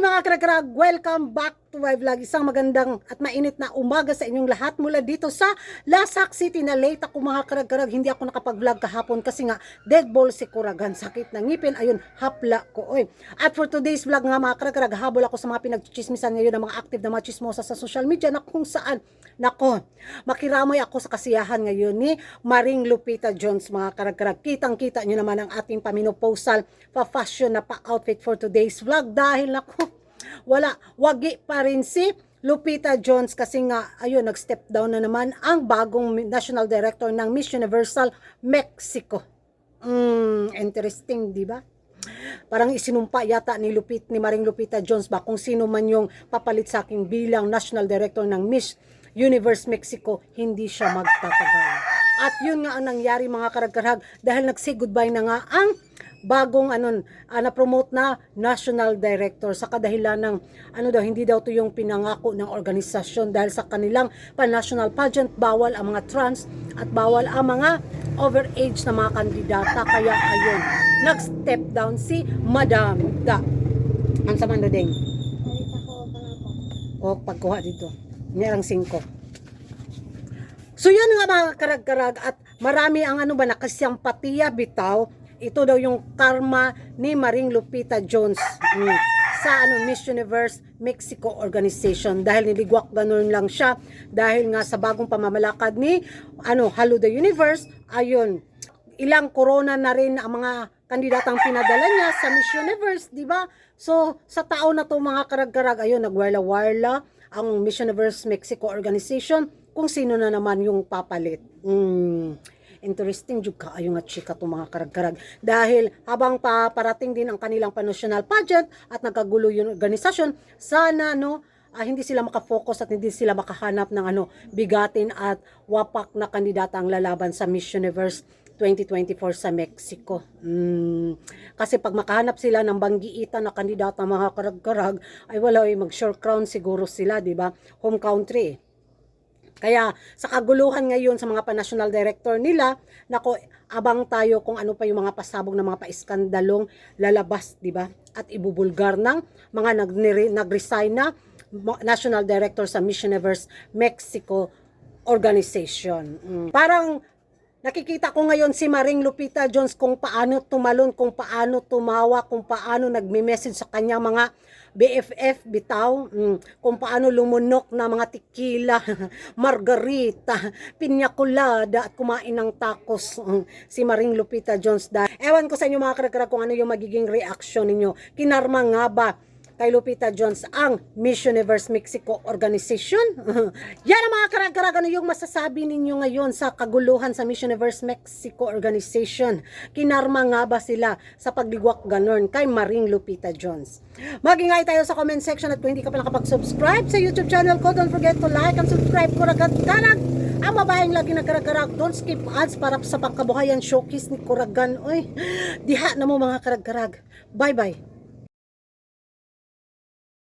mga karag-karag, welcome back to my vlog. Isang magandang at mainit na umaga sa inyong lahat mula dito sa Lasak City na late ako mga karag-karag. Hindi ako nakapag-vlog kahapon kasi nga dead ball si Kuragan. Sakit ng ngipin, ayun, hapla ko. Oy. At for today's vlog nga mga karag-karag, habol ako sa mga pinagchichismisan ngayon ng mga active na mga chismosa sa social media na kung saan, nako, makiramay ako sa kasiyahan ngayon ni Maring Lupita Jones mga karag-karag. Kitang-kita nyo naman ang ating paminoposal pa-fashion na pa-outfit for today's vlog dahil nako, wagi pa rin si Lupita Jones kasi nga, ayun, nag-step down na naman ang bagong National Director ng Miss Universal Mexico. Interesting, di ba? Parang isinumpa yata ni Maring Lupita Jones ba kung sino man yung papalit sa akin bilang National Director ng Miss Universe Mexico, hindi siya magtatagal. At yun nga ang nangyari mga karag-karag dahil nag-say goodbye na nga ang bagong na-promote na National Director sa kadahilan ng hindi daw to yung pinangako ng organisasyon dahil sa kanilang pan-national pageant bawal ang mga trans at bawal ang mga overage na mga kandidata, kaya ayun, nag-step down si Madam Da. Ang sama na ding. O pagkuha dito. Merang 5. So yan nga mga karag-karag at marami ang nakasiyampatiya bitaw. Ito daw yung karma ni Maring Lupita Jones sa Miss Universe Mexico organization dahil niligwak ganun lang siya dahil nga sa bagong pamamalakad ni Hello the Universe, ayun, ilang corona na rin ang mga kandidatang pinadala niya sa Miss Universe, di ba? So sa taon na to mga karag-karag, ayun, nagwarla-warla ang Miss Universe Mexico organization kung sino na naman yung papalit. Interesting juga ayong nga chika to mga karag-karag dahil habang paparating din ang kanilang pan-national pageant at nagkagulo yung organisasyon, sana hindi sila makafocus at hindi sila makahanap ng bigatin at wapak na kandidata ang lalaban sa Miss Universe 2024 sa Mexico. Kasi pag makahanap sila ng banggiitan na kandidata mga karag-karag, ay wala, mag-short crown siguro sila, di ba? Home country. Kaya sa kaguluhan ngayon sa mga pa-national director nila, nako, abang tayo kung ano pa yung mga pasabog na mga paiskandalong lalabas, di ba? At ibubulgar ng mga nag-resign na national director sa Miss Universe Mexico organization. Parang nakikita ko ngayon si Maring Lupita Jones kung paano tumalon, kung paano tumawa, kung paano nagme-message sa kanyang mga BFF bitaw, kung paano lumunok na mga tequila, margarita, piña colada at kumain ng tacos si Maring Lupita Jones. Ewan ko sa inyo mga karag-karag kung ano yung magiging reaction ninyo. Kinarma nga ba kay Lupita Jones ang Miss Universe Mexico organization? Yan ang mga karag-karag, ano yung masasabi ninyo ngayon sa kaguluhan sa Miss Universe Mexico organization? Kinarma nga ba sila sa pagligwak ganon kay Maring Lupita Jones? Mag-ingay tayo sa comment section at kung hindi ka pa nakapag-subscribe sa YouTube channel ko, don't forget to like and subscribe ko karag-karag. Ang mabayang lagi nagkarag-karag, don't skip ads para sa pangkabuhayan showcase ni Kuragan. Oy, diha na mo mga karag-karag. Bye-bye.